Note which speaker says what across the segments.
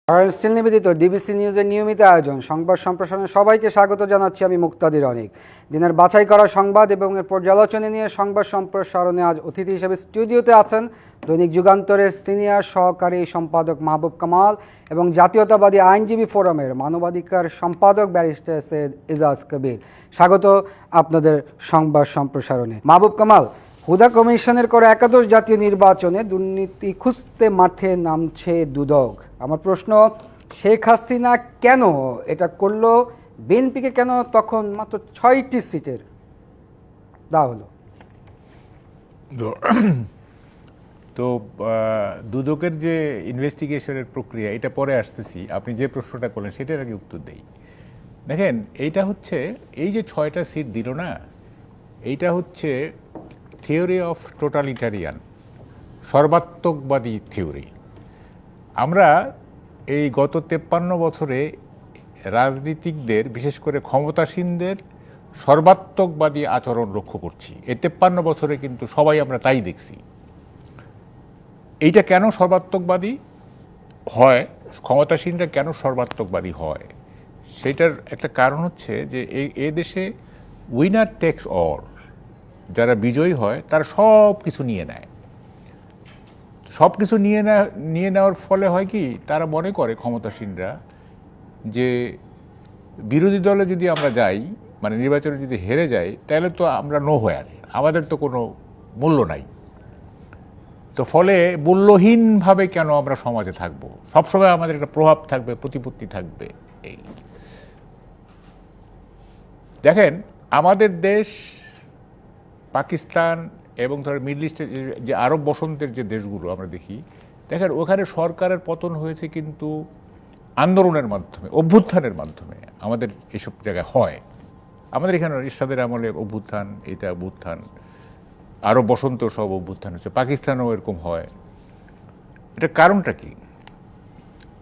Speaker 1: Royal still নিবেদিত DBC নিউজের নিয়মিত আয়োজন সংবাদ সম্প্রসারণে সবাইকে স্বাগত জানাচ্ছি আমি মুক্তাদির অনেক। দিনের বাছাই করা সংবাদ এবং এর পর্যালোচনা নিয়ে সংবাদ সম্প্রসারণে আজ অতিথি হিসেবে স্টুডিওতে আছেন দৈনিক যুগান্তরের সিনিয়র সহকারী সম্পাদক মাহবুব কামাল এবং জাতীয়তাবাদী আইনজীবী ফোরামের মানবাধিকার সম্পাদক ব্যারিস্টার সৈয়দ এজাজ কবির। স্বাগত আপনাদের সংবাদ সম্প্রসারণে। মাহবুব কামাল, হুদা কমিশনের করা একাদশ জাতীয় নির্বাচনে দুর্নীতি খুঁজতে মাঠে নামছে দুদক। আমার প্রশ্ন, শেখ হাসিনা কেন এটা করলো? বিএনপিকে কেন তখন মাত্র 6টি সিটের দেওয়া হলো?
Speaker 2: তো দুদকের যে ইনভেস্টিগেশনের প্রক্রিয়া, এটা পরে আসতেছি। আপনি যে প্রশ্নটা করলেন সেটার আগে উত্তর দেই। দেখেন, এইটা হচ্ছে, এই যে 6টা সিট দিল না, এইটা হচ্ছে থিওরি অফ টোটালিটারিয়ান, সর্বাত্মকবাদী থিওরি। আমরা এই গত 53 বছরে রাজনীতিকদের, বিশেষ করে ক্ষমতাসীনদের সর্বাত্মকবাদী আচরণ লক্ষ্য করছি। এই 53 বছরে কিন্তু সবাই আমরা তাই দেখছি। এইটা কেন সর্বাত্মকবাদী হয়, ক্ষমতাসীনরা কেন সর্বাত্মকবাদী হয়, সেটার একটা কারণ হচ্ছে যে এই দেশে উইনার টেক্স অল। যারা বিজয়ী হয় তারা সব কিছু নিয়ে নেয়। সব কিছু নিয়ে নেওয়ার ফলে হয় কি, তারা মনে করে ক্ষমতাসীনরা যে বিরোধী দলে যদি আমরা যাই, মানে নির্বাচনে যদি হেরে যাই, তাহলে তো আমরা নো হোয়ার, আমাদের তো কোনো মূল্য নাই। তো ফলে মূল্যহীনভাবে কেন আমরা সমাজে থাকবো, সবসময় আমাদের একটা প্রভাব থাকবে, প্রতিপত্তি থাকবে। এই দেখেন, আমাদের দেশ পাকিস্তান এবং ধরেন মিডল ইস্টের যে আরব বসন্তের যে দেশগুলো আমরা দেখি, দেখেন ওখানে সরকারের পতন হয়েছে কিন্তু আন্দোলনের মাধ্যমে, অভ্যুত্থানের মাধ্যমে। আমাদের এসব জায়গায় হয়, আমাদের এখানে ইরশাদের আমলে অভ্যুত্থান, এটা অভ্যুত্থান, আরব বসন্ত সব অভ্যুত্থান হচ্ছে, পাকিস্তানেও এরকম হয়। এটার কারণটা কি?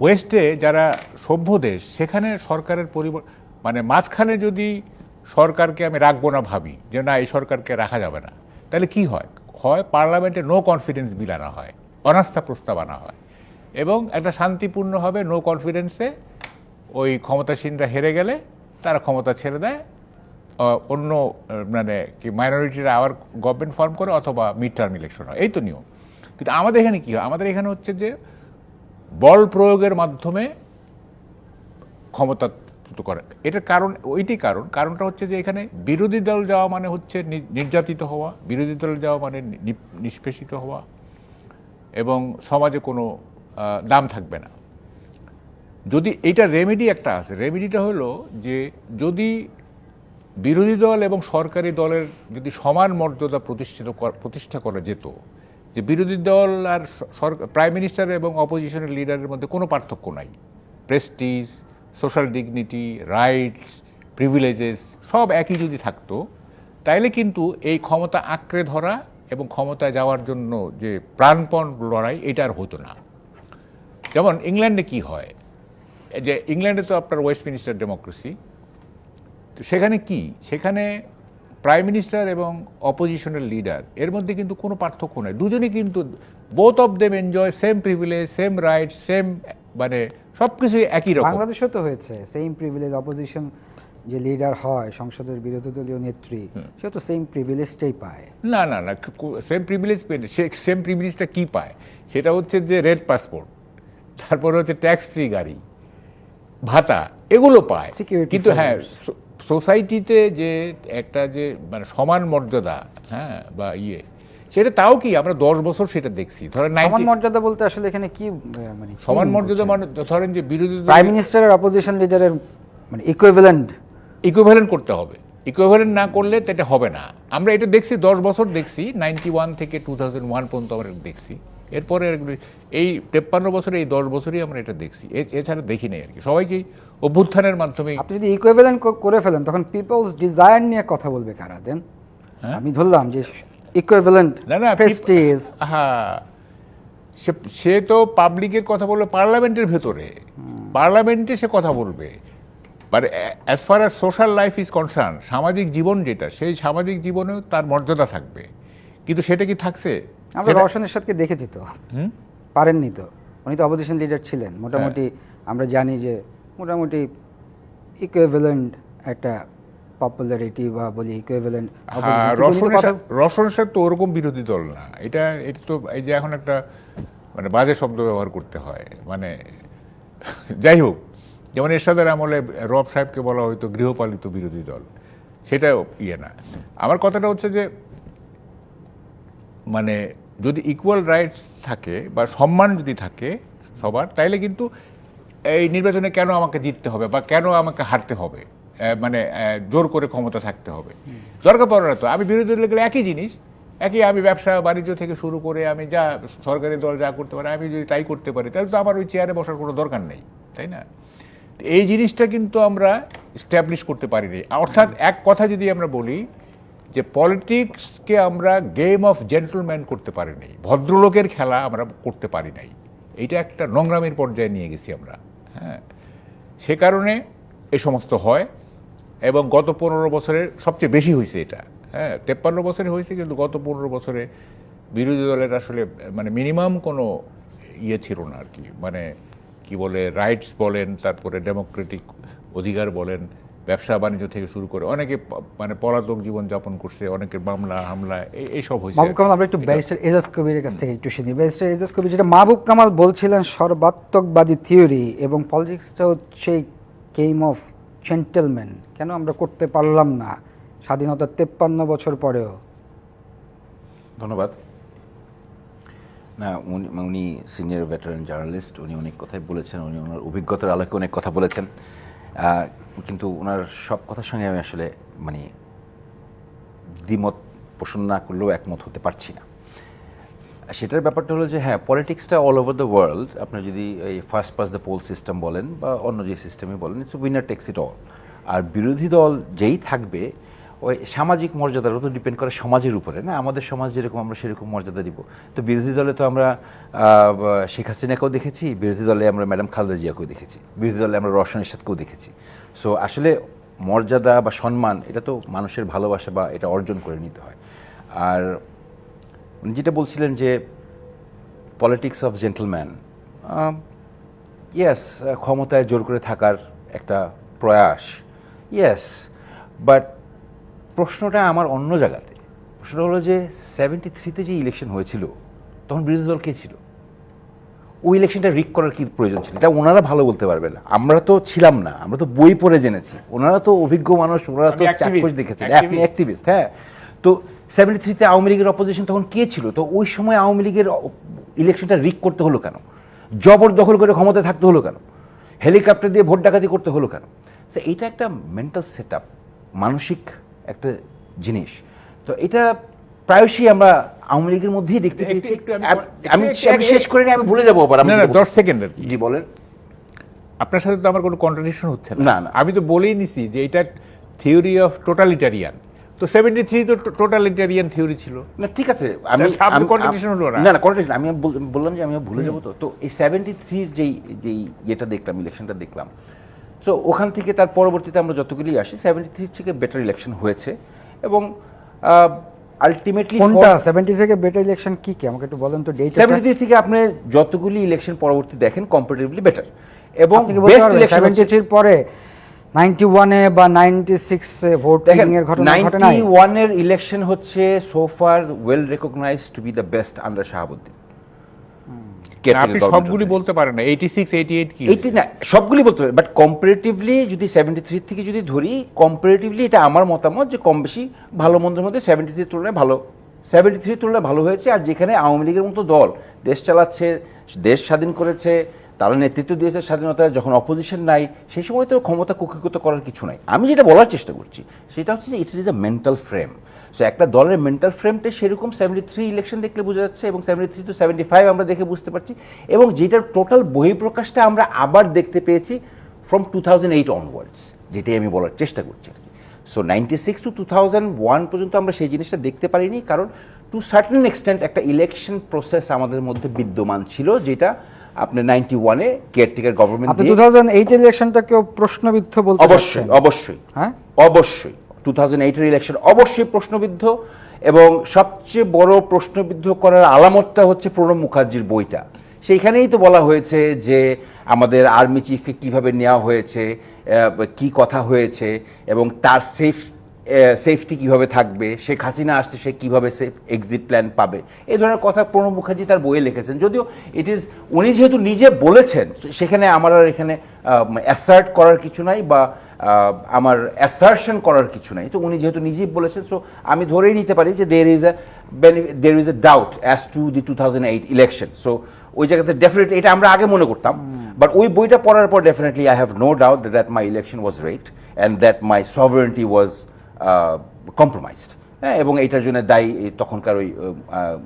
Speaker 2: ওয়েস্টে যারা সভ্য দেশ, সেখানে সরকারের মানে মাঝখানে যদি সরকারকে আমি রাখবো না ভাবি যে না, এই সরকারকে রাখা যাবে না, তাহলে কি হয়? পার্লামেন্টে নো কনফিডেন্স বিল আনা হয়, অনাস্থা প্রস্তাব আনা হয়, এবং একটা শান্তিপূর্ণভাবে নো কনফিডেন্সে ওই ক্ষমতাসীনরা হেরে গেলে তারা ক্ষমতা ছেড়ে দেয়, অন্য মানে কি মাইনরিটিরা আবার গভর্নমেন্ট ফর্ম করে, অথবা মিড টার্ম ইলেকশন হয়। এই তো নিয়ম। কিন্তু আমাদের এখানে কি হয়? আমাদের এখানে হচ্ছে যে বল প্রয়োগের মাধ্যমে ক্ষমতা করে। এটার কারণ কারণটা হচ্ছে যে এখানে বিরোধী দল যাওয়া মানে হচ্ছে নির্যাতিত হওয়া, বিরোধী দল যাওয়া মানে নিষ্পেষিত হওয়া, এবং সমাজে কোনো দাম থাকবে না। যদি এইটা রেমেডি একটা আছে, রেমেডিটা হলো যে যদি বিরোধী দল এবং সরকারি দলের যদি সমান মর্যাদা প্রতিষ্ঠা করা যেত, যে বিরোধী দল আর প্রাইম মিনিস্টার এবং অপোজিশনের লিডারের মধ্যে কোনো পার্থক্য নাই, Prestige, social dignity, rights, privileges সব একই যদি থাকতো, তাইলে কিন্তু এই ক্ষমতা আঁকড়ে ধরা এবং ক্ষমতায় যাওয়ার জন্য যে প্রাণপণ লড়াই, এটা আর হতো না। যেমন ইংল্যান্ডে কি হয়, যে ইংল্যান্ডে তো আপনার ওয়েস্টমিনিস্টার ডেমোক্রেসি, তো সেখানে প্রাইম মিনিস্টার এবং অপোজিশনের লিডার এর মধ্যে কিন্তু কোনো পার্থক্য নেই। দুজনেই কিন্তু both of them enjoy same privilege, same right, same, মানে সব কিছুই একই রকম।
Speaker 1: বাংলাদেশও তো হয়েছে সেম প্রিভিলেজ। অপোজিশন যে লিডার হয়, সংসদের বিরোধী দলীয় নেত্রী, সে তো সেম প্রিভিলেজটাই পায়।
Speaker 2: না, সেম প্রিভিলেজ সেম প্রিভিলেজটা কি পায়? সেটা হচ্ছে যে রেড পাসপোর্ট, তারপরে হচ্ছে ট্যাক্স ফ্রি গাড়ি, ভাতা, এগুলো পায়। কিন্তু হ্যাঁ, সোসাইটিতে যে একটা যে মানে সমান মর্যাদা, হ্যাঁ, বা সেটা তাও কি আমরা 10 বছর সেটা দেখছি। ধরেন
Speaker 1: সমান মর্যাদা বলতে আসলে এখানে কি মানে
Speaker 2: সমান মর্যাদা মানে ধরেন যে বিরোধী
Speaker 1: প্রাইম মিনিস্টার আর অপোজিশন লিডারের মানে ইকুইভ্যালেন্ট
Speaker 2: করতে হবে। ইকুইভ্যালেন্ট না করলে তো এটা হবে না। আমরা এটা দেখছি 10 বছর দেখছি, 91 থেকে 2001 পর্যন্ত আমরা দেখছি। এরপরে এই 53 বছরে, এই 10 বছরই আমরা এটা দেখছি, এছাড়া দেখি নাই আর কি। সবাইকেই অভ্যুত্থানের মাধ্যমে।
Speaker 1: আপনি যদি ইকুইভ্যালেন্ট করে ফেলেন, তখন পিপলস ডিজায়ার নিয়ে কথা বলবে কারা দেন? আমি ধরলাম যে ইকুইভ্যালেন্ট প্রেস্টিজ,
Speaker 2: হ্যাঁ, সে তো পাবলিকের কথা বলবে পার্লামেন্টের ভেতরে, পার্লামেন্টে সে কথা বলবে। But as far as social life is concern, সামাজিক জীবন যেটা, সেই সামাজিক জীবনেও তার মর্যাদা থাকবে। কিন্তু সেটা কি থাকছে?
Speaker 1: আমরা রওশন এরশাদকে দেখেছি তো, পারেননি তো। উনি তো অপোজিশন লিডার ছিলেন, মোটামুটি আমরা জানি যে মোটামুটি ইকুইভ্যালেন্ট একটা পপুলারিটি বা বলি ইকুইভ্যালেন্ট
Speaker 2: হ্যাঁ, রসন সাহেব তো ওরকম বিরোধী দল না। এটা তো এই যে এখন একটা মানে বাজে শব্দ ব্যবহার করতে হয়, মানে যাই হোক, যেমন এরশাদের আমলে রব সাহেবকে বলা হয়তো গৃহপালিত বিরোধী দল, সেটা ইয়ে না। আমার কথাটা হচ্ছে যে মানে যদি ইকুয়াল রাইটস থাকে বা সম্মান যদি থাকে সবার, তাইলে কিন্তু এই নির্বাচনে কেন আমাকে জিততে হবে বা কেন আমাকে হারতে হবে, মানে জোর করে ক্ষমতা থাকতে হবে, দরকার পড়ে না তো। আমি বিরোধী দলে গেলে একই জিনিস, আমি ব্যবসা বাণিজ্য থেকে শুরু করে আমি যা সরকারি দল যা করতে পারে আমি যদি তাই করতে পারি, তাহলে তো আমার ওই চেয়ারে বসার কোনো দরকার নেই, তাই না? এই জিনিসটা কিন্তু আমরা স্ট্যাবলিশ করতে পারিনি। অর্থাৎ এক কথা যদি আমরা বলি যে পলিটিক্সকে আমরা গেম অফ জেন্টলম্যান করতে পারিনি, ভদ্রলোকের খেলা আমরা করতে পারি নাই। এইটা একটা নোংরামির পর্যায়ে নিয়ে গেছি আমরা। হ্যাঁ, সে কারণে এই সমস্ত হয়, এবং গত 15 বছরে সবচেয়ে বেশি হয়েছে এটা। হ্যাঁ, 53 বছরে হয়েছে, কিন্তু গত 15 বছরে বিরোধী দলের আসলে মানে মিনিমাম কোনো ইয়ে ছিল না আর কি, মানে কি বলে রাইটস বলেন, তারপরে ডেমোক্রেটিক অধিকার বলেন, ব্যবসা বাণিজ্য থেকে শুরু করে অনেকে মানে পলাতক জীবন যাপন করছে, অনেকের মামলা হামলা এইসব হয়েছে।
Speaker 1: মাহবুব কামাল, আমরা একটু ব্যারিস্টার এজাজ কবিরের কাছ থেকে একটু শুনি। ব্যারিস্টার এজাজ কবির, যেটা মাহবুব কামাল বলছিলেন সর্বাত্মকবাদী থিওরি এবং পলিটিক্সটা হচ্ছে গেম অফ জেন্টলম্যান, কেন আমরা করতে পারলাম না স্বাধীনতার 53 বছর পরেও?
Speaker 3: ধন্যবাদ। না, উনি সিনিয়র ভেটারান জার্নালিস্ট, উনি অনেক কথাই বলেছেন, উনি ওনার অভিজ্ঞতার আলোকে অনেক কথা বলেছেন, কিন্তু ওনার সব কথার সঙ্গে আমি আসলে মানে দ্বিমত পোষণ না করলেও একমত হতে পারছি না। সেটার ব্যাপারটা হলো যে হ্যাঁ, পলিটিক্সটা অল ওভার দ্য ওয়ার্ল্ড, আপনার যদি এই ফার্স্ট পাস দ্য পোল সিস্টেম বলেন বা অন্য যে সিস্টেমে বলেন, it's winner takes it all. আর বিরোধী দল যেই থাকবে ওই সামাজিক মর্যাদার তো ডিপেন্ড করে সমাজের উপরে, না? আমাদের সমাজ যেরকম আমরা সেরকম মর্যাদা দিব। তো বিরোধী দলে তো আমরা শেখ হাসিনাকেও দেখেছি, বিরোধী দলে আমরা ম্যাডাম খালেদা জিয়াকেও দেখেছি, বিরোধী দলে আমরা রওশন এরশাদকেও দেখেছি। সো আসলে মর্যাদা বা সম্মান এটা তো মানুষের ভালোবাসা বা এটা অর্জন করে নিতে হয়। আর যেটা বলছিলেন যে পলিটিক্স অফ জেন্টলম্যান, ইয়েস, ক্ষমতায় জোর করে থাকার একটা প্রয়াস, ইয়েস, বাট প্রশ্নটা আমার অন্য জায়গাতে। প্রশ্নটা হলো যে 73-তে যে ইলেকশন হয়েছিল তখন বিরোধী দল কে ছিল? ওই ইলেকশনটা রিক করার কি প্রয়োজন ছিল? এটা ওনারা ভালো বলতে পারবে না, আমরা তো ছিলাম না, আমরা তো বই পড়ে জেনেছি, ওনারা তো অভিজ্ঞ মানুষ, ওনারা তো চাক্ষুষ দেখেছেন, আপনি অ্যাক্টিভিস্ট। হ্যাঁ, তো 73-তে আওয়ামী লীগের অপোজিশন তখন কে ছিল? তো ওই সময় আওয়ামী লীগের ইলেকশনটা রিক করতে হলো কেন? জবরদখল করে ক্ষমতায় থাকতে হলো কেন? হেলিকপ্টার দিয়ে ভোট ডাকাতি করতে হলো কেন? সো এইটা একটা মেন্টাল সেট আপ, মানসিক একটা জিনিস। তো এটা প্রায়শই আমরা আওয়ামী লীগের মধ্যেই দেখতে পেয়েছি। আমি শেষ করে নিয়ে আমি ভুলে যাবো আবার।
Speaker 2: 10 সেকেন্ড আর কি।
Speaker 3: জি বলেন।
Speaker 2: আপনার সাথে তো আমার কোনো কন্ট্রাডিকশন হচ্ছে
Speaker 3: না, না।
Speaker 2: আমি তো বলেই নিছি যে এটা থিওরি অফ টোটালিটারিয়ান। তো 73 তো টোটালিটারিয়ান থিওরি ছিল
Speaker 3: না, ঠিক আছে,
Speaker 2: আমি কন্ট্রাডিকশন হলো না।
Speaker 3: না, কন্ট্রাডিকশন আমি বললাম যে আমি ভুলে যাবো। তো এই 73 যেই ইয়েটা দেখলাম, ইলেকশনটা দেখলাম, তো ওখান থেকে তার পরবর্তীতে আমরা যতগুলি আসি 73 থেকে বেটার ইলেকশন হয়েছে, এবং আলটিমেটলি
Speaker 1: কোনটা 70 থেকে বেটার ইলেকশন কি আমাকে একটু বলেন তো ডেটা।
Speaker 3: 73 থেকে আপনি যতগুলি ইলেকশন পরবর্তী দেখেন কম্পারেটিভলি বেটার, এবং বেস্ট ইলেকশন
Speaker 1: 73 পরে 91 এ বা 96 এ ভোটিং এর ঘটনা ঘটে নাই।
Speaker 3: 91 এর ইলেকশন হচ্ছে so far well recognized to be the best under Shahabuddin.
Speaker 2: আপনি সবগুলি বলতে পারেন না, 86 88 কি?
Speaker 3: এইটি না, সবগুলি বলতে পারেন, বাট কম্পারেটিভলি যদি 73 থেকে যদি ধরি, কম্পারেটিভলি এটা আমার মতামত যে কম বেশি ভালো মন্দের মধ্যে 73 তুলনায় ভালো, 73 তুলনায় ভালো হয়েছে। আর যেখানে আওয়ামী লীগের মতো দল দেশ চালাচ্ছে, দেশ স্বাধীন করেছে, তারা নেতৃত্ব দিয়েছে স্বাধীনতায়, যখন অপোজিশন নাই, সেই সময় তো ক্ষমতা কুক্ষিগত করার কিছু নাই। আমি যেটা বলার চেষ্টা করছি সেটা হচ্ছে যে it's is a mental frame. So একটা দলের মেন্টাল ফ্রেমটা সেরকম 73 ইলেকশন দেখলে বোঝা যাচ্ছে, এবং 73 to 75 আমরা দেখে বুঝতে পারছি, এবং যেটার টোটাল বহিঃপ্রকাশটা আমরা আবার দেখতে পেয়েছি ফ্রম 2008 অনওয়ার্ডস, যেটাই আমি বলার চেষ্টা করছি আর কি। সো 96 to 2001 পর্যন্ত আমরা সেই জিনিসটা দেখতে পারিনি, কারণ টু সার্টেন এক্সটেন্ট একটা ইলেকশন প্রসেস আমাদের মধ্যে বিদ্যমান ছিল, যেটা আপনি 91-এ কেয়ারটেকার গভর্নমেন্ট।
Speaker 1: আপনি 2008 ইলেকশনটাকেও প্রশ্নবিদ্ধ বলতে পারছেন?
Speaker 3: অবশ্যই,
Speaker 1: হ্যাঁ,
Speaker 3: অবশ্যই 2008-এর ইলেকশন অবশ্যই প্রশ্নবিদ্ধ, এবং সবচেয়ে বড় প্রশ্নবিদ্ধ করার আলামতটা হচ্ছে প্রণব মুখার্জির বইটা। সেইখানেই তো বলা হয়েছে যে আমাদের আর্মি চিফকে কিভাবে নেওয়া হয়েছে, কি কথা হয়েছে, এবং তার সেফটি কিভাবে থাকবে, শেখ হাসিনা আসছে সে কিভাবে সেফ এক্সিট প্ল্যান পাবে, এই ধরনের কথা প্রণব মুখার্জি তার বইয়ে লিখেছেন। যদিও ইট ইজ উনি যেহেতু নিজে বলেছেন, সেখানে আমার আর এখানে অ্যাসার্ট করার কিছু নাই বা আমার অ্যাসারশন করার কিছু নাই। তো উনি যেহেতু নিজেই বলেছেন, সো আমি ধরেই নিতে পারি যে there is a doubt as to the 2008 election. So ওই জায়গাতে ডেফিনেটলি এটা আমরা আগে মনে করতাম, বাট ওই বইটা পড়ার পর definitely I have no doubt that my election was right and that my sovereignty was compromised. হ্যাঁ, এবং এইটার জন্য দায়ী তখনকার ওই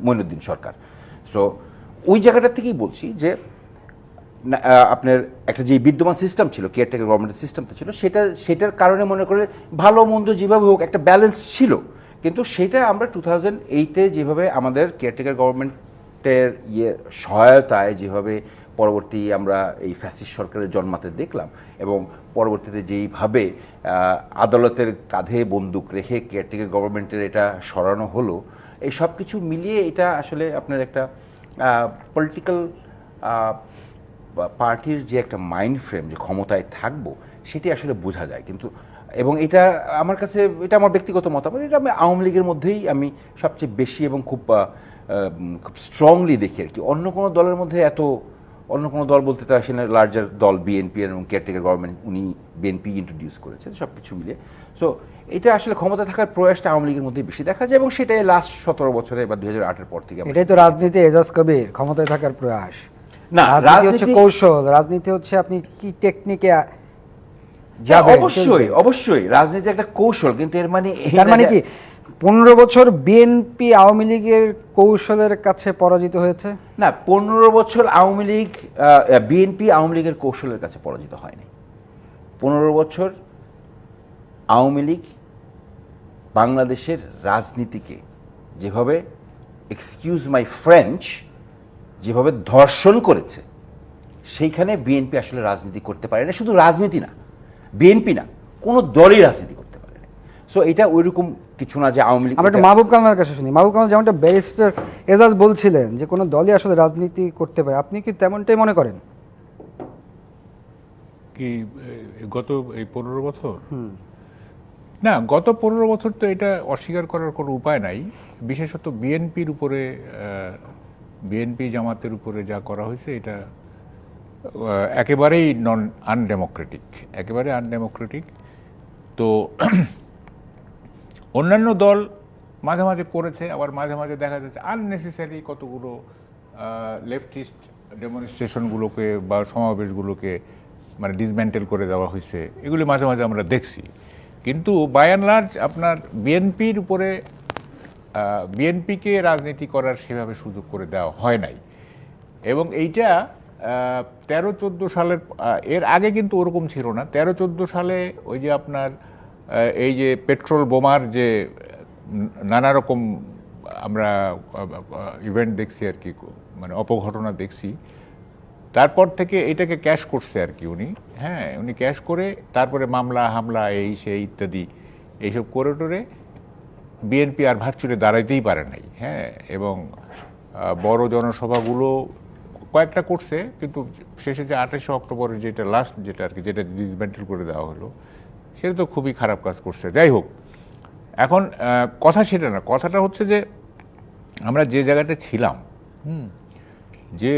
Speaker 3: মঈনুদ্দিন সরকার। সো ওই জায়গাটা থেকেই বলছি যে আপনার একটা যে বিদ্যমান সিস্টেম ছিল, কেয়ারটেকার গভর্নমেন্টের সিস্টেমটা ছিল, সেটার কারণে মনে করে ভালো মন্দ যেভাবে হোক একটা ব্যালেন্স ছিল। কিন্তু সেটা আমরা 2008-এ যেভাবে আমাদের কেয়ারটেকার গভর্নমেন্টের সহায়তায় যেভাবে পরবর্তী আমরা এই ফ্যাসিস্ট সরকারের জন্মাতে দেখলাম, এবং পরবর্তীতে যেইভাবে আদালতের কাঁধে বন্দুক রেখে কেয়ারটেকার গভর্নমেন্টের এটা সরানো হলো, এই সব কিছু মিলিয়ে এটা আসলে আপনার একটা পলিটিক্যাল পার্টির যে একটা মাইন্ড ফ্রেম, যে ক্ষমতায় থাকবো, সেটি আসলে বোঝা যায়। কিন্তু এবং এটা আমার কাছে, এটা আমার ব্যক্তিগত মতামত, এটা আমি আওয়ামী লীগের মধ্যেই আমি সবচেয়ে বেশি এবং খুব স্ট্রংলি দেখি আর কি। অন্য কোনো দলের মধ্যে অন্য কোনো দল বলতে তো আসলে লার্জার দল বিএনপি এবং কেয়ারটেকার গভর্নমেন্ট উনি বিএনপি ইন্ট্রোডিউস করেছে সব কিছু মিলিয়ে। সো এটা আসলে ক্ষমতা থাকার প্রয়াসটা আওয়ামী লীগের মধ্যে বেশি দেখা যায়, এবং সেটাই লাস্ট 17 বছরে বা 2008-এর পর থেকে।
Speaker 1: এটাই তো রাজনীতি, এজাজ কবির, ক্ষমতায় থাকার প্রয়াস।
Speaker 3: না,
Speaker 1: রাজনীতি হচ্ছে কৌশল, রাজনীতি হচ্ছে আপনি কি টেকনিকে
Speaker 3: যাবেন। অবশ্যই রাজনীতি একটা কৌশল, কিন্তু এর মানে
Speaker 1: তার মানে কি 15 বছর বিএনপি আওয়ামী লীগের কৌশলের কাছে পরাজিত হয়েছে?
Speaker 3: না, 15 বছর আওয়ামী লীগ বিএনপি আওয়ামী লীগের কৌশলের কাছে পরাজিত হয়নি। 15 বছর আওয়ামী লীগ বাংলাদেশের রাজনীতিকে যেভাবে, এক্সকিউজ মাই ফ্রেঞ্চ, যেভাবে ধর্ষণ করেছে, সেইখানে বিএনপি আসলে রাজনীতি করতে পারে না। শুধু রাজনীতি না, বিএনপি না, কোনো দলই রাজনীতি করতে পারে না। সো এটা ওইরকম কিছু না যে আওয়ামী লীগ।
Speaker 1: আমরা একটু মাহবুব কামালের কাছে শুনি। মাহবুব কামাল যেমনটা ব্যারিস্টার এজাজ বলছিলেন যে কোনো দলই আসলে রাজনীতি করতে পারে, আপনি কি তেমনটাই মনে করেন?
Speaker 2: কি গত এই 15 বছর? না, গত 15 বছর তো এটা অস্বীকার করার কোনো উপায় নাই। বিশেষত বিএনপির উপরে, বিএনপি জামাতের উপরে যা করা হয়েছে, এটা একেবারেই আনডেমোক্রেটিক। তো অন্যান্য দল মাঝে মাঝে করেছে, আবার মাঝে মাঝে দেখা যাচ্ছে আননেসেসারি কতগুলো লেফটিস্ট ডেমনস্ট্রেশনগুলোকে বা সমাবেশগুলোকে মানে ডিসমেন্টেল করে দেওয়া হয়েছে, এগুলি মাঝে মাঝে আমরা দেখছি। কিন্তু বাই অ্যান্ড লার্জ আপনার বিএনপিকে রাজনীতি করার সেভাবে সুযোগ করে দেওয়া হয় নাই। এবং এইটা 13-14 সালের, এর আগে কিন্তু ওরকম ছিল না। 13-14 সালে ওই যে আপনার এই যে পেট্রোল বোমার যে নানা রকম আমরা ইভেন্ট দেখছি আর কি, মানে অপঘটনা দেখছি, তারপর থেকে এটাকে ক্যাশ করছে আর কি উনি। হ্যাঁ, উনি ক্যাশ করে তারপরে মামলা হামলা এই সেই ইত্যাদি এইসব করে টোরে বিএনপি আর ভার্চুয়ালি দাঁড়াইতেই পারে নাই। হ্যাঁ, এবং বড় জনসভাগুলো কয়েকটা করছে, কিন্তু শেষে যে 28 অক্টোবরের যেটা লাস্ট, যেটা আর কি, যেটা ডিসমেন্টেল করে দেওয়া হলো, সেটা তো খুবই খারাপ কাজ করছে। যাই হোক, এখন কথা সেটা না, কথাটা হচ্ছে যে আমরা যে জায়গাটা ছিলাম, যে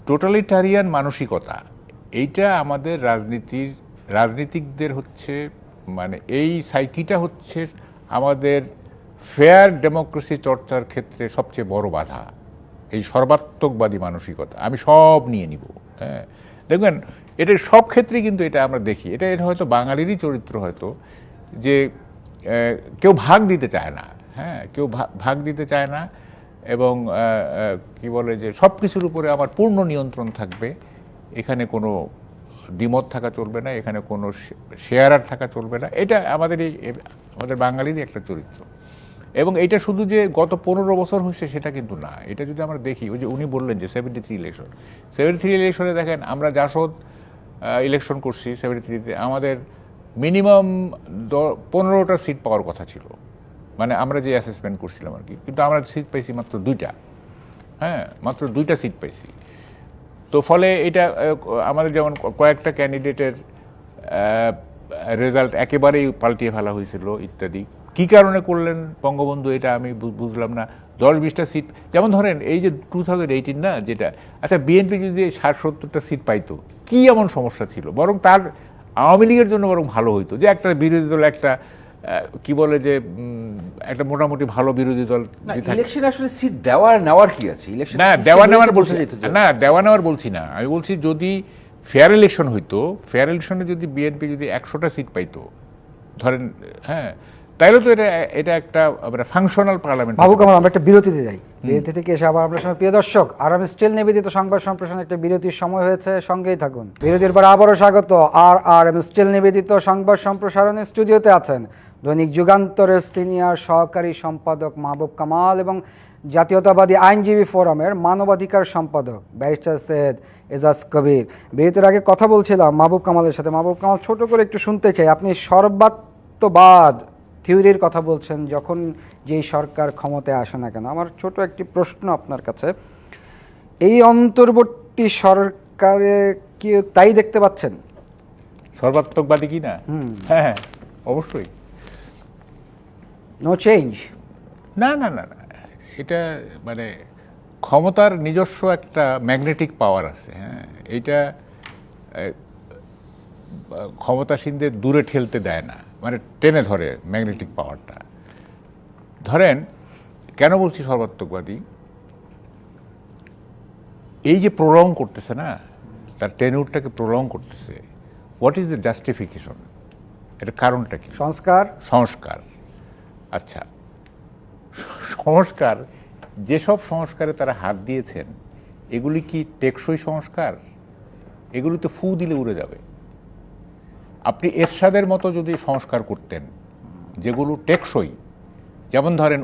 Speaker 2: টোটালিটারিয়ান মানসিকতা, এইটা আমাদের রাজনীতিকদের হচ্ছে, মানে এই সাইকিটা হচ্ছে আমাদের ফেয়ার ডেমোক্রেসি চর্চার ক্ষেত্রে সবচেয়ে বড় বাধা। এই সর্বাত্মকবাদী মানসিকতা, আমি সব নিয়ে নিব। হ্যাঁ, দেখবেন এটা সব ক্ষেত্রে কিন্তু এটা আমরা দেখি। এটা হয়তো বাঙালিরই চরিত্র, হয়তো যে কেউ ভাগ দিতে চায় না। হ্যাঁ, কেউ ভাগ দিতে চায় না, এবং কি বলে যে সব কিছুর উপরে আমার পূর্ণ নিয়ন্ত্রণ থাকবে, এখানে কোনো দ্বিমত থাকা চলবে না, এখানে কোনো শেয়ারার থাকা চলবে না। এটা আমাদের বাঙালিরই একটা চরিত্র। এবং এটা শুধু যে গত 15 বছর হয়েছে সেটা কিন্তু না। এটা যদি আমরা দেখি, ওই যে উনি বললেন যে 73 ইলেকশনে দেখেন, আমরা জাসদ ইলেকশন করছি 73-তে, আমাদের মিনিমাম 15টা সিট পাওয়ার কথা ছিল, মানে আমরা যে অ্যাসেসমেন্ট করছিলাম আর কি, কিন্তু আমরা সিট পাইছি মাত্র 2টা। হ্যাঁ, মাত্র 2টা সিট পাইছি। তো ফলে এটা আমাদের যেমন কয়েকটা ক্যান্ডিডেটের রেজাল্ট একেবারেই পাল্টিয়ে ফেলা হয়েছিল ইত্যাদি। কি কারণে করলেন বঙ্গবন্ধু এটা আমি বুঝলাম না। 10-20টা সিট, যেমন ধরেন এই যে 2018 না, যেটা আচ্ছা বিএনপি যদি 60-70টা সিট পাইতো কি এমন সমস্যা ছিল? বরং তার আওয়ামী লীগের জন্য বরং ভালো হইতো যে একটা বিরোধী দল একটা কি বলে যে একটা মোটামুটি ভালো বিরোধী দল
Speaker 3: ইলেকশন আসলে সিট দেওয়ার নেওয়ার কি আছে? ইলেকশন
Speaker 2: না দেওয়া নেওয়ার বলছি না, দেওয়া নেওয়ার বলছি না, আমি বলছি যদি ফেয়ার ইলেকশন হইতো, ফেয়ার ইলেকশনে যদি বিএনপি যদি 100টা সিট পাইতো ধরেন, হ্যাঁ, তাইলে তো এটা একটা ফাংশনাল পার্লামেন্ট।
Speaker 1: বাবু কামাল, আমরা একটা বিরতিতে যাই, বিরতি থেকে এসে আবার আপনার সঙ্গে, প্রিয় দর্শক, আরাম স্টিল নিবেদিত সংবাদ সম্প্রসারণ একটা বিরতির সময় হয়েছে, সঙ্গেই থাকুন। বিরতির পর আবারও স্বাগত। আরএম স্টিল নিবেদিত সংবাদ সম্প্রসারণের স্টুডিওতে আছেন দৈনিক যুগান্তরের সিনিয়র সহকারী সম্পাদক মাহবুব কামাল এবং জাতীয়তাবাদী আইনজীবী ফোরামের মানবাধিকার সম্পাদক ব্যারিস্টার সৈয়দ এজাজ কবির। বিরতির আগে কথা বলছিলাম মাহবুব কামালের সাথে। মাহবুব কামাল, ছোট করে একটু শুনতে চাই, আপনি সর্বাত্মবাদ থিওরির কথা বলছেন যখন যেই সরকার ক্ষমতায় আসে না কেন। আমার ছোট একটি প্রশ্ন আপনার কাছে, এই অন্তর্বর্তী সরকারে কি তাই দেখতে পাচ্ছেন?
Speaker 2: সর্বাত্মকবাদী কি না? হ্যাঁ, অবশ্যই।
Speaker 1: No change?
Speaker 2: না না না না, এটা মানে ক্ষমতার নিজস্ব একটা ম্যাগনেটিক পাওয়ার আছে। হ্যাঁ, এইটা ক্ষমতাসীনদের দূরে ঠেলতে দেয় না, মানে টেনে ধরে ম্যাগনেটিক পাওয়ারটা। ধরেন, কেন বলছি সর্বাত্মকবাদী, এই যে প্রলং করতেছে না, তার টেনিউরটাকে প্রলং করতেছে, হোয়াট ইজ দ্য জাস্টিফিকেশন? এটা কারণটা কি?
Speaker 1: সংস্কার।
Speaker 2: সংস্কার। আচ্ছা, সংস্কার, যেসব সংস্কারে তারা হাত দিয়েছেন এগুলি কি টেকসই সংস্কার? এগুলি তো ফু দিলে উড়ে যাবে। আপনি এরশাদের মতো যদি সংস্কার করতেন যেগুলো টেকসই, যেমন ধরেন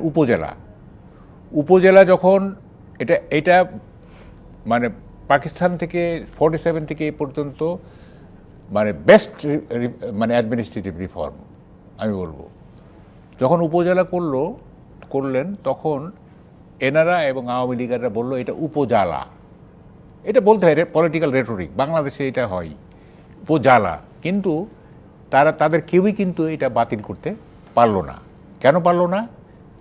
Speaker 2: উপজেলা যখন এটা মানে পাকিস্তান থেকে 47 থেকে এই পর্যন্ত মানে বেস্ট মানে অ্যাডমিনিস্ট্রেটিভ রিফর্ম আমি বলবো। যখন উপজেলা করলেন তখন এনারা এবং আওয়ামী লীগাররা বললো এটা উপজেলা। এটা বলতে হয় পলিটিক্যাল রেটরিক, বাংলাদেশে এটা হয় উপজেলা, কিন্তু তাদের কেউই কিন্তু এটা বাতিল করতে পারলো না। কেন পারলো না?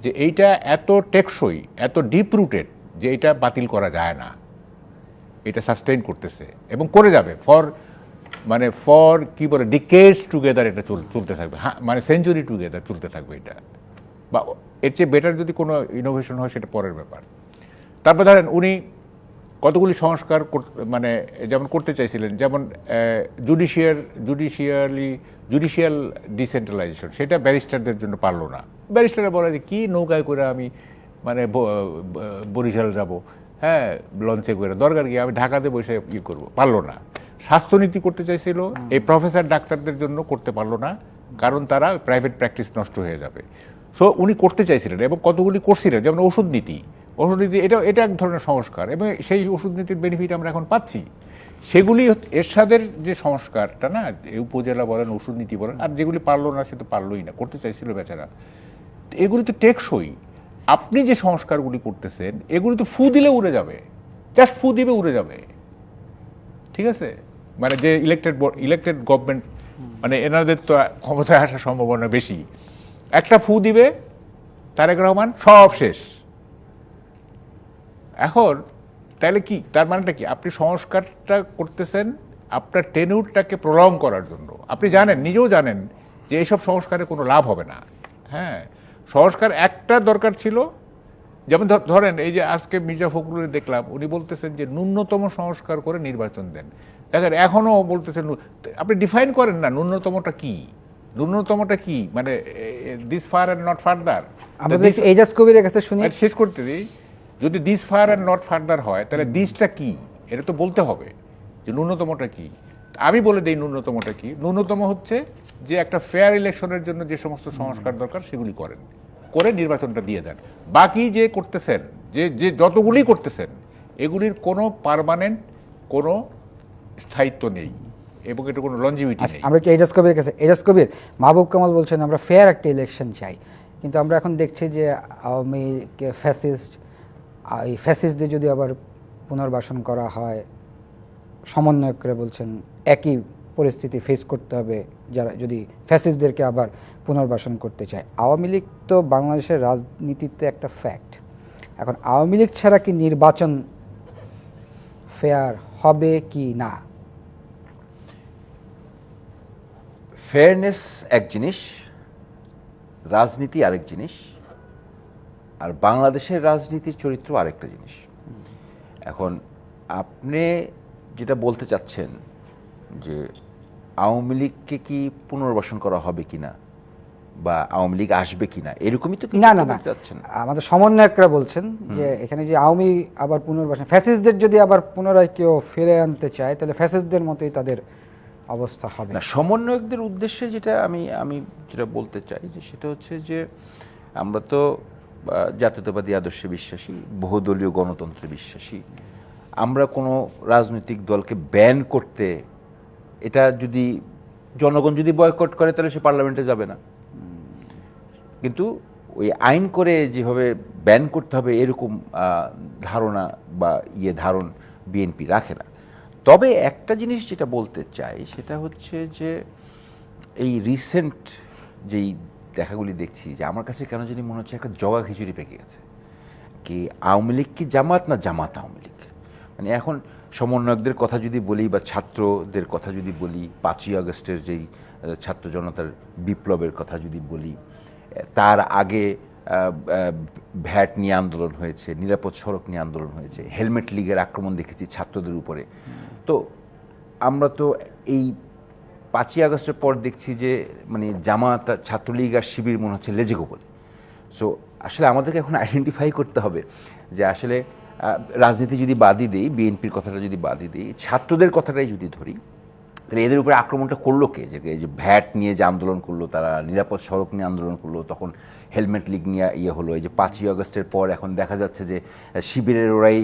Speaker 2: যে এইটা এত টেকসই, এত ডিপ রুটেড যে এটা বাতিল করা যায় না, এটা সাস্টেইন করতেছে এবং করে যাবে ফর কি বলে ডিকেডস টুগেদার, এটা চলতে থাকবে, মানে সেঞ্চুরি টুগেদার চলতে থাকবে এটা। বা এর চেয়ে বেটার যদি কোনো ইনোভেশন হয় সেটা পরের ব্যাপার। তারপর ধরেন উনি কতগুলি সংস্কার মানে যেমন করতে চাইছিলেন, যেমন জুডিশিয়াল ডিসেন্ট্রালাইজেশন, সেটা ব্যারিস্টারদের জন্য পারলো না। ব্যারিস্টাররা বলে যে কী নৌকায় করে আমি মানে বরিশাল যাব, হ্যাঁ, লঞ্চে করে, দরকার কি, আমি ঢাকাতে বসে করবো, পারলো না। স্বাস্থ্যনীতি করতে চাইছিল, এই প্রফেসর ডাক্তারদের জন্য করতে পারলো না, কারণ তারা প্রাইভেট প্র্যাকটিস নষ্ট হয়ে যাবে। সো উনি করতে চাইছিলেন এবং কতগুলি করছিলেন, যেমন ওষুধ নীতি, এটা এক ধরনের সংস্কার এবং সেই ওষুধ নীতির বেনিফিট আমরা এখন পাচ্ছি। সেগুলি এরশাদের যে সংস্কারটা না, উপজেলা বলেন, ওষুধ নীতি বলেন, আর যেগুলি পারলো না সে তো পারলোই না, করতে চাইছিল বেচারা। এগুলি তো টেকসই। আপনি যে সংস্কারগুলি করতেছেন এগুলি তো ফু দিলে উড়ে যাবে, জাস্ট ফু দিবে উড়ে যাবে, ঠিক আছে? মানে যে ইলেক্টেড গভর্নমেন্ট, মানে এনাদের তো ক্ষমতায় আসার সম্ভাবনা বেশি, একটা ফু দিবে, তারেক রহমান, সব শেষ। এখন তাহলে কি, তার মানেটা কি? আপনি সংস্কারটা করতেছেন আপনার টেনিউরটাকে প্রলং করার জন্য। আপনি জানেন, নিজেও জানেন যে এইসব সংস্কারে কোনো লাভ হবে না। হ্যাঁ, সংস্কার একটা দরকার ছিল, যেমন ধরেন এই যে আজকে মির্জা ফখরুল দেখলাম, উনি বলতেছেন যে ন্যূনতম সংস্কার করে নির্বাচন দেন। দেখেন এখনও বলতেছেন, আপনি ডিফাইন করেন না ন্যূনতমটা কি, ন্যূনতমটা কি, মানে this fur and not further.
Speaker 1: Ejaz কবিরের কাছে শুনি,
Speaker 2: শেষ করতে দিই। যদি this fur and not further হয় তাহলে দিসটা কি, এটা তো বলতে হবে যে ন্যূনতমটা কি। আমি বলে দিই ন্যূনতমটা কি। ন্যূনতম হচ্ছে যে একটা ফেয়ার ইলেকশনের জন্য যে সমস্ত সংস্কার দরকার সেগুলি করে নির্বাচনটা দিয়ে দেন। বাকি যে করতেছেন, যে যতগুলি করতেছেন, এগুলির কোনো পার্মানেন্ট কোনো স্থায়িত্ব নেই এবং এটা কোনো লঞ্জিভিটি নেই।
Speaker 1: আমরা একটু এজাজ কবিরের কাছে, এজাজ কবির, মাহবুব কামাল বলছেন আমরা ফেয়ার একটা ইলেকশন চাই, কিন্তু আমরা এখন দেখছি যে আওয়ামী ফ্যাসিস্টদের যদি আবার পুনর্বাসন করা হয়, সমন্বয়করা বলছেন একই পরিস্থিতি ফেস করতে হবে যারা যদি ফ্যাসিস্টদেরকে আবার পুনর্বাসন করতে চায়। আওয়ামী লীগ তো বাংলাদেশের রাজনীতিতে একটা ফ্যাক্ট। এখন আওয়ামী লীগ ছাড়া কি নির্বাচন ফেয়ার হবে কি না?
Speaker 3: ফেয়ারনেস এক জিনিস, রাজনীতি আরেক জিনিস, আর বাংলাদেশের রাজনীতির চরিত্র আরেকটা জিনিস। এখন আপনি যেটা বলতে চাচ্ছেন যে আওয়ামী লীগকে কি পুনর্বাসন করা হবে কিনা বা আওয়ামী লীগ আসবে কিনা, এরকমই তো কিছু
Speaker 1: না না না,
Speaker 3: বলতে চাচ্ছেন।
Speaker 1: আমাদের সমন্বয়করা বলছেন যে এখানে যে আওয়ামী আবার পুনর্বাসন, ফ্যাসিস্টদের যদি আবার পুনরায় কেউ ফিরে আনতে চায় তাহলে ফ্যাসিস্টদের মতোই তাদের অবস্থা হবে।
Speaker 3: না, সমন্বয়কদের উদ্দেশ্যে যেটা আমি যেটা বলতে চাই যে সেটা হচ্ছে যে আমরা তো জাতীয়তাবাদী আদর্শে বিশ্বাসী, বহুদলীয় গণতন্ত্রে বিশ্বাসী। আমরা কোনো রাজনৈতিক দলকে ব্যান করতে, এটা যদি জনগণ যদি বয়কট করে তাহলে সে পার্লামেন্টে যাবে না, কিন্তু ওই আইন করে যেভাবে ব্যান করতে হবে এরকম ধারণা বা ধারণ বিএনপি রাখে না। তবে একটা জিনিস যেটা বলতে চাই সেটা হচ্ছে যে এই রিসেন্ট যেই দেখাগুলি দেখছি, যে আমার কাছে কেন জানি মনে হচ্ছে একটা জগা খিচুড়ি পেকে গেছে। কি আওয়ামী লীগ কি জামাত, না জামাত আওয়ামী লীগ? মানে এখন সমন্বয়কদের কথা যদি বলি বা ছাত্রদের কথা যদি বলি, 5ই আগস্টের যেই ছাত্র জনতার বিপ্লবের কথা যদি বলি, তার আগে ভ্যাট নিয়ে আন্দোলন হয়েছে, নিরাপদ সড়ক নিয়ে আন্দোলন হয়েছে, হেলমেট লীগের আক্রমণ দেখেছি ছাত্রদের উপরে। তো আমরা তো এই 5ই আগস্টের পর দেখছি যে মানে জামাত, ছাত্রলীগ আর শিবির মনে হচ্ছে লেজে গোবরে। সো আসলে আমাদেরকে এখন আইডেন্টিফাই করতে হবে যে আসলে রাজনীতি যদি বাদই দিই, বিএনপির কথাটা যদি বাদই দিই, ছাত্রদের কথাটাই যদি ধরি, তাহলে এদের উপরে আক্রমণটা করলো কে? যে ভ্যাট নিয়ে যে আন্দোলন করলো, তারা নিরাপদ সড়ক নিয়ে আন্দোলন করলো, তখন হেলমেট লীগ নিয়ে হলো। এই যে 5ই আগস্টের পর এখন দেখা যাচ্ছে যে শিবিরের ওরাই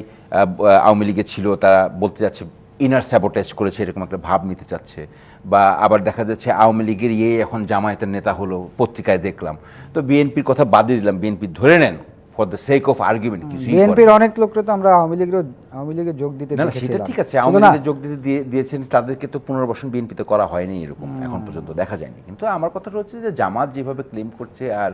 Speaker 3: আওয়ামী লীগে ছিল, তারা বলতে যাচ্ছে ইনার স্যাবোটেজ করেছে, এরকম একটা ভাব নিতে চাচ্ছে। বা আবার দেখা যাচ্ছে আওয়ামী লীগের এখন জামায়াতের নেতা হলো, পত্রিকায় দেখলাম। তো বিএনপির কথা বাদে দিলাম, বিএনপি ধরে নেন for the sake of argument,
Speaker 1: বিএনপির অনেক লোকরা তো আমরা আওয়ামী লীগে যোগ দিতে
Speaker 3: না,
Speaker 1: দেখেছিলাম।
Speaker 3: সেটা ঠিক আছে, আওয়ামী লীগে যোগ দিতে দিয়েছেন, তাদেরকে তো পুনর্বাসন বিএনপিতে করা হয়নি, এরকম এখন পর্যন্ত দেখা যায়নি। কিন্তু আমার কথাটা হচ্ছে যে জামাত যেভাবে ক্লেম করছে আর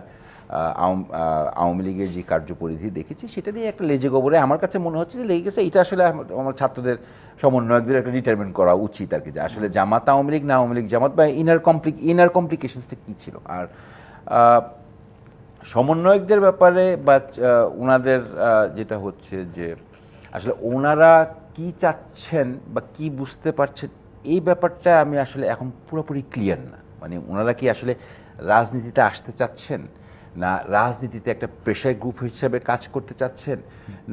Speaker 3: আওয়ামী লীগের যে কার্যপরিধি দেখেছি সেটা নিয়ে একটা লেজে গোবরে আমার কাছে মনে হচ্ছে যে লেগে গেছে। এটা আসলে আমার ছাত্রদের সমন্বয়কদের একটা ডিটারমিন করা উচিত আর কি, যে আসলে জামাত আওয়ামী লীগ না আওয়ামী লীগ জামাত, বা ইনার কমপ্লিকেশনসটা কী ছিল। আর সমন্বয়কদের ব্যাপারে বা ওনাদের যেটা হচ্ছে যে আসলে ওনারা কি চাচ্ছেন বা কি বুঝতে পারছেন, এই ব্যাপারটা আমি আসলে এখন পুরোপুরি ক্লিয়ার না। মানে ওনারা কি আসলে রাজনীতিতে আসতে চাচ্ছেন, না রাজনীতিতে একটা প্রেশার গ্রুপ হিসেবে কাজ করতে চাচ্ছেন,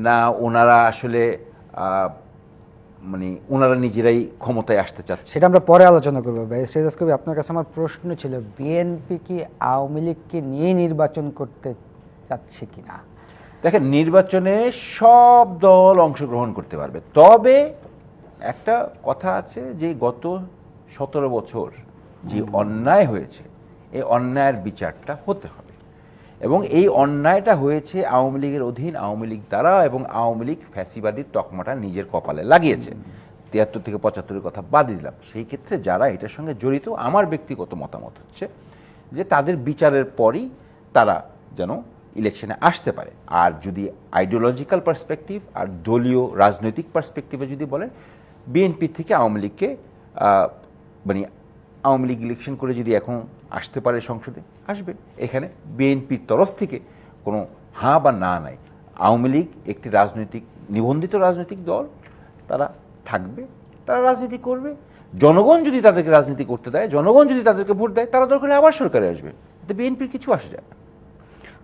Speaker 3: না ওনারা আসলে মানে ওনারা নিজেরাই ক্ষমতায় আসতে চাচ্ছে?
Speaker 1: সেটা আমরা পরে আলোচনা করবো। ব্যারিস্টার কবি, আপনার কাছে আমার প্রশ্ন ছিল, বিএনপি কি আওয়ামী লীগকে নিয়ে নির্বাচন করতে চাচ্ছে কিনা?
Speaker 3: দেখেন, নির্বাচনে সব দল অংশগ্রহণ করতে পারবে, তবে একটা কথা আছে যে গত 17 বছর যে অন্যায় হয়েছে, এই অন্যায়ের বিচারটা হতে হবে। এবং এই অন্যায়টা হয়েছে আওয়ামী লীগের অধীন, আওয়ামী লীগ দ্বারা, এবং আওয়ামী লীগ ফ্যাসিবাদীর তকমাটা নিজের কপালে লাগিয়েছে। 73 থেকে 75-এর কথা বাদ দিলাম। সেই ক্ষেত্রে যারা এটার সঙ্গে জড়িত, আমার ব্যক্তিগত মতামত হচ্ছে যে তাদের বিচারের পরই তারা যেন ইলেকশনে আসতে পারে। আর যদি আইডিওলজিক্যাল পার্সপেক্টিভ আর দলীয় রাজনৈতিক পার্সপেক্টিভে যদি বলেন, বিএনপি থেকে আওয়ামী লীগকে মানে আওয়ামী লীগ ইলেকশন করে যদি এখন আসতে পারে সংসদে, আসবে। এখানে বিএনপির তরফ থেকে কোনো হাঁ বা না নাই। আওয়ামী লীগ একটি নিবন্ধিত রাজনৈতিক দল, তারা থাকবে, তারা রাজনীতি করবে। জনগণ যদি তাদেরকে রাজনীতি করতে দেয়, জনগণ যদি তাদেরকে ভোট দেয়, তারা দরকার আবার সরকারে আসবে। এতে বিএনপির কিছু আসে যায় না।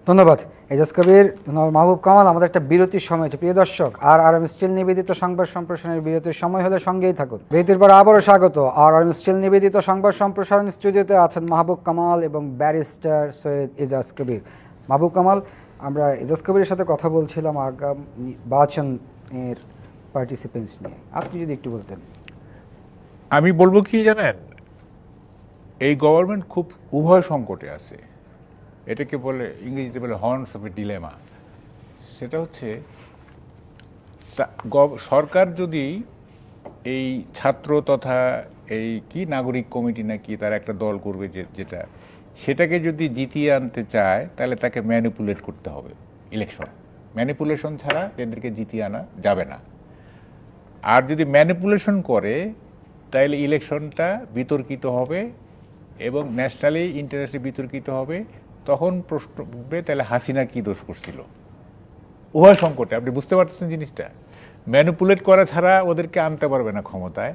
Speaker 1: ধন্যবাদ এজাজ কবির, ধন্যবাদ মাহবুব কামাল। আমাদের একটা বিরতির সময় হচ্ছে, প্রিয় দর্শক। আর স্টিল নিবেদিত সংবাদ সম্প্রসারণের বিরতির সময় হলে সঙ্গেই থাকুন। বিরতির পর আবারও স্বাগত। আর স্টিল নিবেদিত সংবাদ সম্প্রসারণ স্টুডিওতে আছেন মাহবুব কামাল এবং ব্যারিস্টার সৈয়দ এজাজ কবির। মাহবুব কামাল, আমরা এজাজ কবিরের সাথে কথা বলছিলাম আগাম নির্বাচনের পার্টিসিপেন্টস নিয়ে, আপনি যদি একটু বলতেন।
Speaker 2: আমি বলবো কি জানেন, এই গভর্নমেন্ট খুব উভয় সংকটে আছে। এটাকে বলে ইংরেজিতে বলে হর্নস অফ এ ডিলেমা। সেটা হচ্ছে সরকার যদি এই ছাত্র তথা এই কি নাগরিক কমিটি নাকি তার একটা দল করবে যেটা সেটাকে যদি জিতিয়ে আনতে চায় তাহলে তাকে ম্যানিপুলেট করতে হবে ইলেকশন। ম্যানিপুলেশন ছাড়া এদেরকে জিতিয়ে আনা যাবে না। আর যদি ম্যানিপুলেশন করে তাহলে ইলেকশনটা বিতর্কিত হবে এবং ন্যাশনালি ইন্টারন্যাশনালি বিতর্কিত হবে। তখন প্রশ্ন উঠবে তাহলে হাসিনা কি দোষ করছিল। উভয় সংকটে আপনি বুঝতে পারতেছেন জিনিসটা। ম্যানিপুলেট করা ছাড়া ওদেরকে আনতে পারবে না ক্ষমতায়।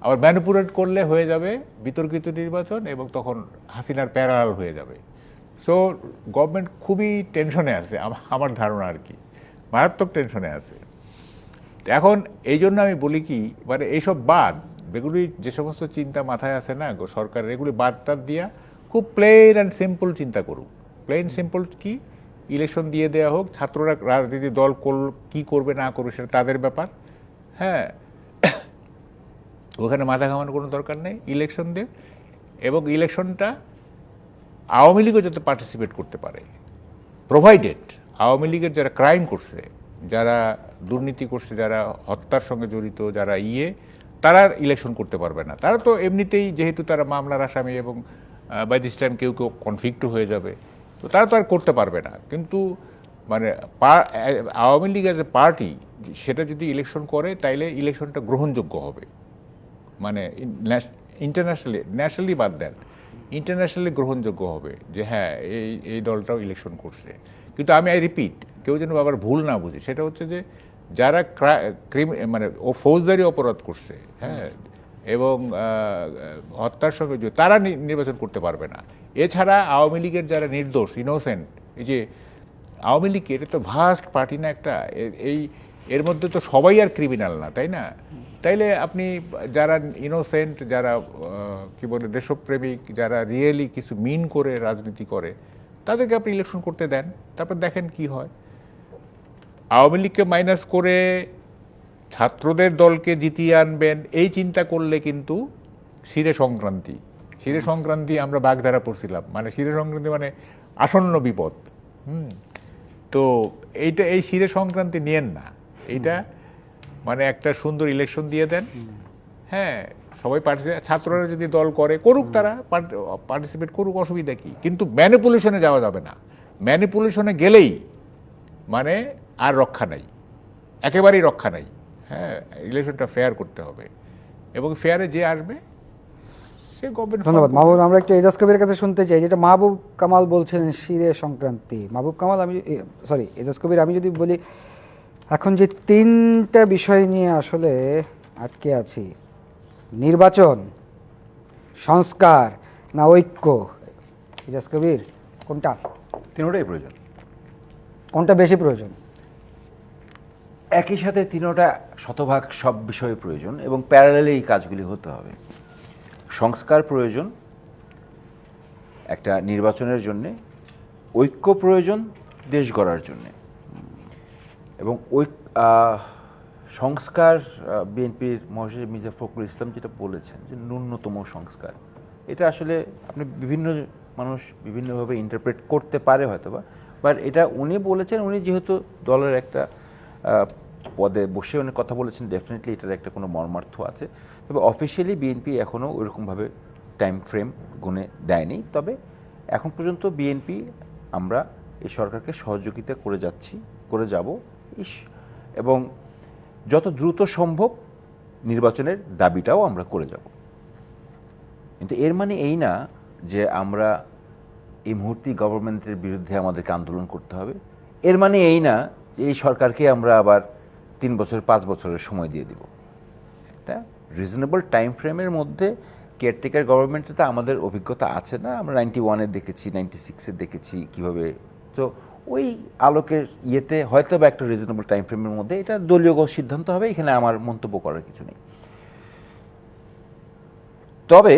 Speaker 2: আবার ম্যানিপুলেট করলে হয়ে যাবে বিতর্কিত নির্বাচন এবং তখন হাসিনার প্যারালাল হয়ে যাবে। সো গভর্নমেন্ট খুবই টেনশনে আছে আমার ধারণা আর কি, মারাত্মক টেনশনে আছে। এখন এই জন্য আমি বলি কি, মানে এইসব বাদ এগুলি যে সমস্ত চিন্তা মাথায় আছে না সরকারের, এগুলি বাদ টাদ দিয়া খুব প্লেন অ্যান্ড সিম্পল চিন্তা করুক। প্লেন সিম্পল কি, ইলেকশন দিয়ে দেওয়া হোক, ছাত্ররা রাজনীতি দল কি করবে না করবে সেটা তাদের ব্যাপার। হ্যাঁ, ওখানে মাথা ঘামানোর কোনো দরকার নেই। ইলেকশন দিয়ে এবং ইলেকশনটা আওয়ামী লীগও যাতে পার্টিসিপেট করতে পারে, প্রোভাইডেড আওয়ামী লীগের যারা ক্রাইম করছে, যারা দুর্নীতি করছে, যারা হত্যার সঙ্গে জড়িত, যারা তারা ইলেকশন করতে পারবে না। তারা তো এমনিতেই যেহেতু তারা মামলার আসামি এবং বাই দিস টাইম কেউ কেউ কনফ্লিক্ট হয়ে যাবে, তো তারা তো আর করতে পারবে না। কিন্তু মানে Awami League as a party সেটা যদি ইলেকশন করে তাইলে ইলেকশনটা গ্রহণযোগ্য হবে। মানে ইন্টারন্যাশনালি, ন্যাশনালি বাদ দেন, ইন্টারন্যাশনালি গ্রহণযোগ্য হবে যে হ্যাঁ এই দলটাও ইলেকশন করছে। কিন্তু আমি রিপিট, কেউ যেন আবার ভুল না বুঝে, সেটা হচ্ছে যে যারা মানে ফৌজদারি অপরাধ করছে, হ্যাঁ, এবং হত্যার সঙ্গে তারা নির্বাচন করতে পারবে না। এছাড়া আওয়ামী লীগের যারা নির্দোষ, ইনোসেন্ট, এই যে আওয়ামী লীগ, এটা তো ভাস্ট পার্টি না একটা, এর মধ্যে তো সবাই আর ক্রিমিনাল না, তাই না? তাইলে আপনি যারা ইনোসেন্ট, যারা কি বলে দেশপ্রেমিক, যারা রিয়েলি কিছু মিন করে রাজনীতি করে, তাদেরকে আপনি ইলেকশন করতে দেন, তারপর দেখেন কি হয়। আওয়ামী লীগকে মাইনাস করে ছাত্রদের দলকে জিতিয়ে আনবেন এই চিন্তা করলে কিন্তু শিরে সংক্রান্তি আমরা বাগধারা পড়ছিলাম। মানে শিরে সংক্রান্তি মানে আসন্ন বিপদ। তো এই শিরে সংক্রান্তি নিয়েন না। এইটা মানে একটা সুন্দর ইলেকশন দিয়ে দেন। হ্যাঁ, সবাই ছাত্ররা যদি দল করুক, তারা পার্টিসিপেট করুক, অসুবিধা কি? কিন্তু ম্যানিপুলেশনে যাওয়া যাবে না। ম্যানিপুলেশনে গেলেই মানে আর রক্ষা নাই, একেবারেই রক্ষা নাই। হ্যাঁ, ইলেকশনটা ফেয়ার করতে হবে এবং ফেয়ারে যে আসবে সে গভর্নমেন্ট।
Speaker 1: ধন্যবাদ মাহবুব। আমরা একটু এজাজ কবিরের কাছে শুনতে চাই, যেটা মাহবুব কামাল বলছেন শিরে সংক্রান্তি। মাহবুব কামাল, এজাজ কবির, আমি যদি বলি এখন যে তিনটা বিষয় নিয়ে আসলে আটকে আছি, নির্বাচন, সংস্কার না ঐক্য, এজাজ কবির কোনটা?
Speaker 3: তিনোটাই প্রয়োজন।
Speaker 1: কোনটা বেশি প্রয়োজন?
Speaker 3: একই সাথে তিনোটা শতভাগ সব বিষয়ে প্রয়োজন এবং প্যারালালে এই কাজগুলি হতে হবে। সংস্কার প্রয়োজন একটা নির্বাচনের জন্যে, ঐক্য প্রয়োজন দেশ গড়ার জন্যে। এবং সংস্কার, বিএনপির মহাসচিব মির্জা ফখরুল ইসলাম যেটা বলেছেন যে ন্যূনতম সংস্কার, এটা আসলে আপনি বিভিন্ন মানুষ বিভিন্নভাবে ইন্টারপ্রেট করতে পারে হয়তোবা, বাট এটা উনি বলেছেন, উনি যেহেতু দলের একটা পদে বসে উনি কথা বলেছেন, ডেফিনেটলি এটার একটা কোনো মর্মার্থ আছে। তবে অফিসিয়ালি বিএনপি এখনও ওইরকমভাবে টাইম ফ্রেম গুনে দেয়নি। তবে এখন পর্যন্ত বিএনপি আমরা এই সরকারকে সহযোগিতা করে যাব এবং যত দ্রুত সম্ভব নির্বাচনের দাবিটাও আমরা করে যাব। কিন্তু এর মানে এই না যে আমরা এই মুহূর্তে গভর্নমেন্টের বিরুদ্ধে আমাদেরকে আন্দোলন করতে হবে। এর মানে এই না যে এই সরকারকে আমরা আবার 3 বছর 5 বছরের সময় দিয়ে দিব। একটা রিজনেবল টাইম ফ্রেমের মধ্যে কেয়ারটেকার গভর্নমেন্টে আমাদের অভিজ্ঞতা আছে না, আমরা 91-এ দেখেছি, 96-এ দেখেছি কীভাবে। তো ওই আলোকের ইয়েতে হয়তো বা একটা রিজনেবল টাইম ফ্রেমের মধ্যে এটা দলীয় সিদ্ধান্ত হবে, এখানে আমার মন্তব্য করার কিছু নেই। তবে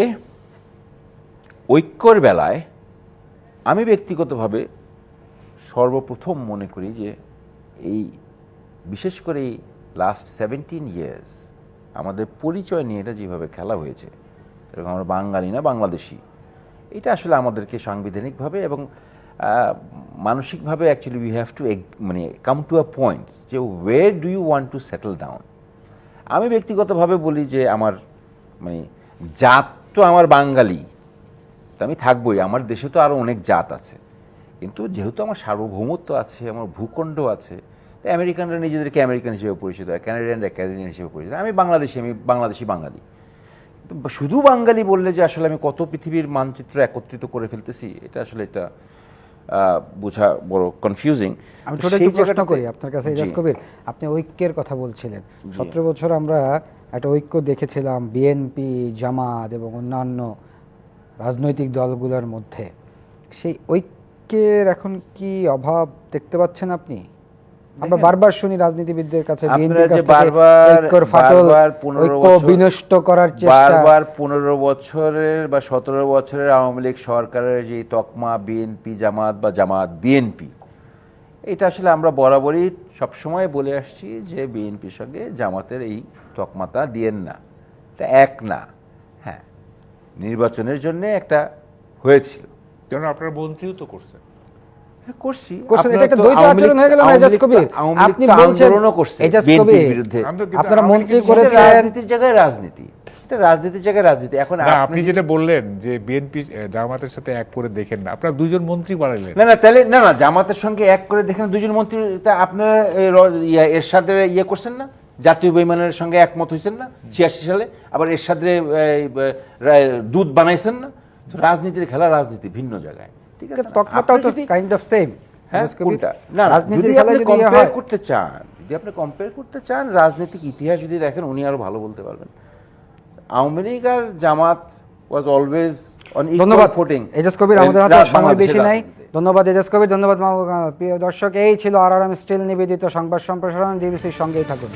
Speaker 3: ঐক্যর বেলায় আমি ব্যক্তিগতভাবে সর্বপ্রথম মনে করি যে এই বিশেষ করে এই লাস্ট 17 ইয়ার্স আমাদের পরিচয় নিয়ে এটা যেভাবে খেলা হয়েছে, এরকম আমরা বাঙালি না বাংলাদেশি, এটা আসলে আমাদেরকে সাংবিধানিকভাবে এবং মানসিকভাবে অ্যাকচুয়ালি উই হ্যাভ টু মানে কাম টু আ পয়েন্ট যে where do you want to settle down. আমি ব্যক্তিগতভাবে বলি যে আমার মানে জাত তো আমার বাঙালি, তো আমি থাকবোই, আমার দেশে তো আরও অনেক জাত আছে, কিন্তু যেহেতু আমার সার্বভৌমত্ব আছে, আমার ভূখণ্ড আছে, তো আমেরিকানরা নিজেদেরকে আমেরিকান হিসেবে পরিচিত হয়, ক্যানাডিয়ানরা ক্যানাডিয়ান হিসেবে পরিচিত হয়। আমি বাংলাদেশি বাঙালি। শুধু বাঙালি বললে যে আসলে আমি কত পৃথিবীর মানচিত্র একত্রিত করে ফেলতেছি, এটা আসলে এটা বোঝা বড় কনফিউজিং।
Speaker 1: আমি ছোট একটু প্রশ্ন করি আপনার কাছে এজাজ কবির, আপনি ঐক্যের কথা বলছিলেন। 17 বছর আমরা একটা ঐক্য দেখেছিলাম বিএনপি, জামাত এবং অন্যান্য রাজনৈতিক দলগুলোর মধ্যে। সেই ঐক্যের এখন কি অভাব দেখতে পাচ্ছেন আপনি? আমরা বারবার শুনি রাজনীতিবিদদের কাছে বিএনপির কাছ থেকে ঐক্যর ফাটল, ঐক্য বিনষ্ট করার চেষ্টা।
Speaker 3: বারবার 15 বছরের বা 17 বছরের আওয়ামী লীগ সরকারের যে তকমা বিএনপি জামাত বা জামাত বিএনপি, এটা আসলে আমরা বরাবরই সবসময় বলে আসছি যে বিএনপির সঙ্গে জামাতের এই তকমাতা দিয়েন না, এটা এক না। হ্যাঁ, নির্বাচনের জন্য একটা হয়েছিল,
Speaker 2: যেন আপনারা মন্ত্রীও তো করছেন।
Speaker 3: করছি।
Speaker 1: এটা একটা দ্বৈত আচরণ হয়ে গেল না এজাজ কবির? আপনি বলছেন এজাজ কবির
Speaker 3: বিরুদ্ধে
Speaker 1: আপনারা মন্ত্রী করেছেন,
Speaker 3: রাজনীতির জায়গায় রাজনীতি, এটা রাজনীতির জায়গায় রাজনীতি। এখন
Speaker 2: না, আপনি যেটা বললেন যে বিএনপি জামাতের সাথে এক করে দেখেন না, আপনারা দুইজন মন্ত্রী বাড়াইলেন।
Speaker 3: না তাহলে না জামাতের সঙ্গে এক করে দেখেন দুজন মন্ত্রী, তা আপনারা এর সাথে ইয়ে করছেন না, জাতীয় বেইমানের সঙ্গে একমত হয়েছেন না 86 সালে, আবার এর সাথে দুধ বানাইছেন না। তো রাজনীতির খেলা রাজনীতি ভিন্ন জায়গায়, ঠিক আছে?
Speaker 1: তকমাটাও তো কাইন্ড অফ সেম।
Speaker 3: কোনটা না, যদি আপনি কম্পেয়ার করতে চান, রাজনৈতিক ইতিহাস যদি দেখেন, উনি আরো ভালো বলতে পারবেন। আওয়ামী লীগ আর Jamaat was always on equal footing.
Speaker 1: Ejaz Kabir, আমাদের হাতে সময় বেশি নাই। ধন্যবাদ এজাজ কবির, ধন্যবাদ মাহবুব। প্রিয় দর্শক, এই ছিল RRM স্টিল নিবেদিত সংবাদ সম্প্রসারণ। ডিবিসির সঙ্গেই থাকুন।